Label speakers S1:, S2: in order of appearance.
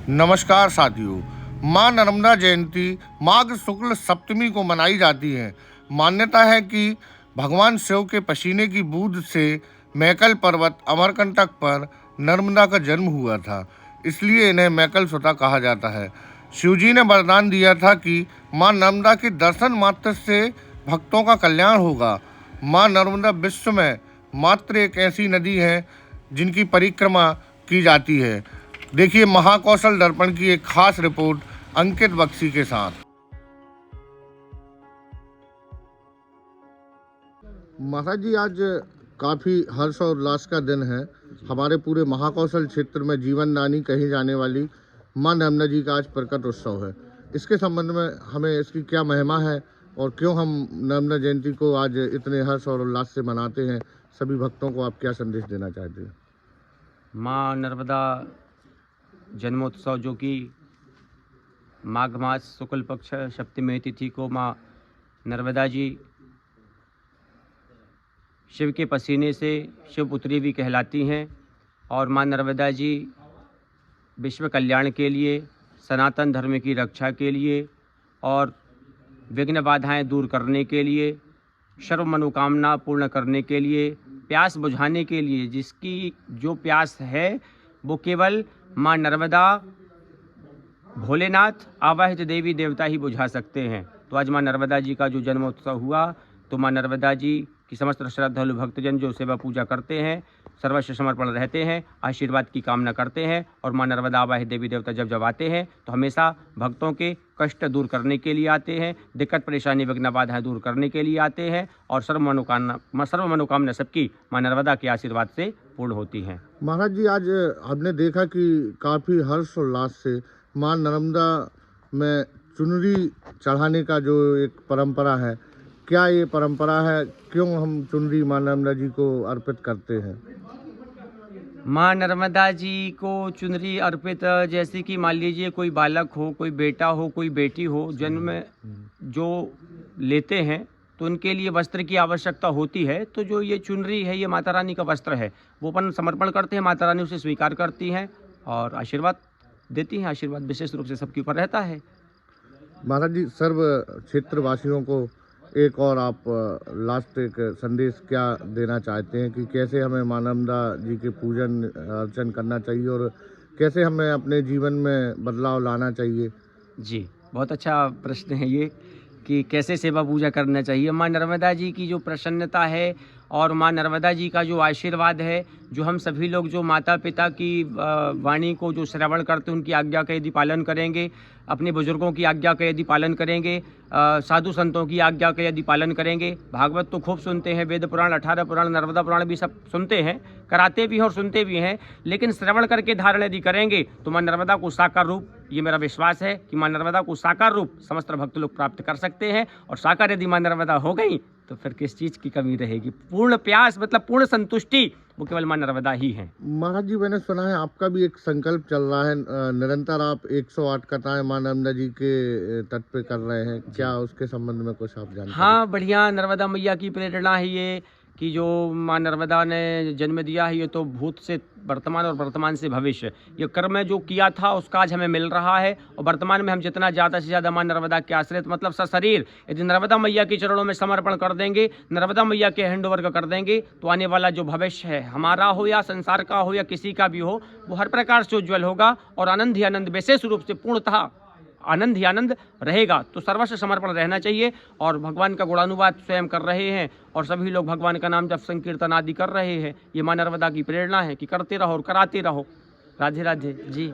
S1: नमस्कार साथियों। माँ नर्मदा जयंती माघ शुक्ल सप्तमी को मनाई जाती है। मान्यता है कि भगवान शिव के पसीने की बूंद से मैकल पर्वत अमरकंटक पर नर्मदा का जन्म हुआ था, इसलिए इन्हें मैकल सुता कहा जाता है। शिवजी ने वरदान दिया था कि माँ नर्मदा के दर्शन मात्र से भक्तों का कल्याण होगा। माँ नर्मदा विश्व में मात्र एक ऐसी नदी है जिनकी परिक्रमा की जाती है। देखिए महाकौशल दर्पण की एक खास रिपोर्ट अंकित बख्शी के साथ। महाराज जी, आज काफी हर्ष और उल्लास का दिन है। हमारे पूरे महाकौशल क्षेत्र में जीवन दानी कही जाने वाली मां नर्मदा जी का आज प्रकट उत्सव है। इसके संबंध में हमें इसकी क्या महिमा है और क्यों हम नर्मदा जयंती को आज इतने हर्ष और उल्लास से मनाते हैं, सभी भक्तों को आप क्या संदेश देना चाहते हैं?
S2: माँ नर्मदा जन्मोत्सव जो कि माघ मास शुक्ल पक्ष सप्तमी तिथि को माँ नर्मदा जी शिव के पसीने से शिवपुत्री भी कहलाती हैं और माँ नर्मदा जी विश्व कल्याण के लिए, सनातन धर्म की रक्षा के लिए और विघ्न बाधाएं दूर करने के लिए, सर्व मनोकामना पूर्ण करने के लिए, प्यास बुझाने के लिए, जिसकी जो प्यास है वो केवल माँ नर्मदा, भोलेनाथ, आवाहित देवी देवता ही बुझा सकते हैं। तो आज माँ नर्मदा जी का जो जन्मोत्सव हुआ, तो माँ नर्मदा जी की समस्त श्रद्धालु भक्तजन जो सेवा पूजा करते हैं, सर्वस्व समर्पण रहते हैं, आशीर्वाद की कामना करते हैं और माँ नर्मदा आवाहित देवी देवता जब जब आते हैं तो हमेशा भक्तों के कष्ट दूर करने के लिए आते हैं, दिक्कत परेशानी विघ्न बाधाएं दूर करने के लिए आते हैं और सर्व मनोकामना सबकी माँ नर्मदा के आशीर्वाद से पूर्ण होती हैं।
S1: महाराज जी, आज हमने देखा कि काफ़ी हर्ष उल्लास से माँ नर्मदा में चुनरी चढ़ाने का जो एक परंपरा है, क्या ये परंपरा है? क्यों हम चुनरी माँ नर्मदा जी को अर्पित करते हैं?
S2: माँ नर्मदा जी को चुनरी अर्पित, जैसे कि मान लीजिए कोई बालक हो, कोई बेटा हो, कोई बेटी हो, जन्म जो लेते हैं तो उनके लिए वस्त्र की आवश्यकता होती है। तो जो ये चुनरी है, ये माता रानी का वस्त्र है, वो अपन समर्पण करते हैं, माता रानी उसे स्वीकार करती हैं और आशीर्वाद देती हैं। आशीर्वाद विशेष रूप से सबके ऊपर रहता है।
S1: महाराज जी, सर्व क्षेत्रवासियों को एक और आप लास्ट एक संदेश क्या देना चाहते हैं कि कैसे हमें माँ नर्मदा जी के पूजन अर्चन करना चाहिए और कैसे हमें अपने जीवन में बदलाव लाना चाहिए?
S2: जी, बहुत अच्छा प्रश्न है ये कि कैसे सेवा पूजा करना चाहिए। माँ नर्मदा जी की जो प्रसन्नता है और माँ नर्मदा जी का जो आशीर्वाद है, जो हम सभी लोग जो माता पिता की वाणी को जो श्रवण करते हैं, उनकी आज्ञा का यदि पालन करेंगे, अपने बुजुर्गों की आज्ञा का यदि पालन करेंगे, साधु संतों की आज्ञा का यदि पालन करेंगे, भागवत तो खूब सुनते हैं, वेद पुराण, 18 पुराण, नर्मदा पुराण भी सब सुनते हैं, कराते भी हैं और सुनते भी हैं, लेकिन श्रवण करके धारण यदि करेंगे तो माँ नर्मदा को साकार रूप, ये मेरा विश्वास है कि माँ नर्मदा को साकार रूप समस्त भक्त लोग प्राप्त कर सकते हैं। और साकार यदि माँ नर्मदा हो गई तो फिर किस चीज़ की कमी रहेगी? पूर्ण प्यास मतलब पूर्ण संतुष्टि वो केवल माँ नर्मदा ही है।
S1: महाराज जी, मैंने सुना है आपका भी एक संकल्प चल रहा है, निरंतर आप 108 कथाएं माँ नर्मदा जी के तट पे कर रहे हैं, क्या उसके संबंध में कुछ आप जानते हैं?
S2: हाँ, बढ़िया। नर्मदा मैया की प्रेरणा है ये कि जो माँ नर्मदा ने जन्म दिया है, ये तो भूत से वर्तमान और वर्तमान से भविष्य, ये कर्म जो किया था उसका आज हमें मिल रहा है। और वर्तमान में हम जितना ज़्यादा से ज़्यादा माँ नर्मदा के आश्रित मतलब सशरीर यदि नर्मदा मैया के चरणों में समर्पण कर देंगे, नर्मदा मैया के हैंड ओवर कर देंगे, तो आने वाला जो भविष्य है, हमारा हो या संसार का हो या किसी का भी हो, वो हर प्रकार से उज्ज्वल होगा और आनंद ही आनंद, विशेष रूप से पूर्णतः आनंद ही आनंद रहेगा। तो सर्वस्व समर्पण रहना चाहिए और भगवान का गुणानुवाद स्वयं कर रहे हैं और सभी लोग भगवान का नाम जप संकीर्तन आदि कर रहे हैं। ये माँ नर्मदा की प्रेरणा है कि करते रहो और कराते रहो। राधे राधे जी।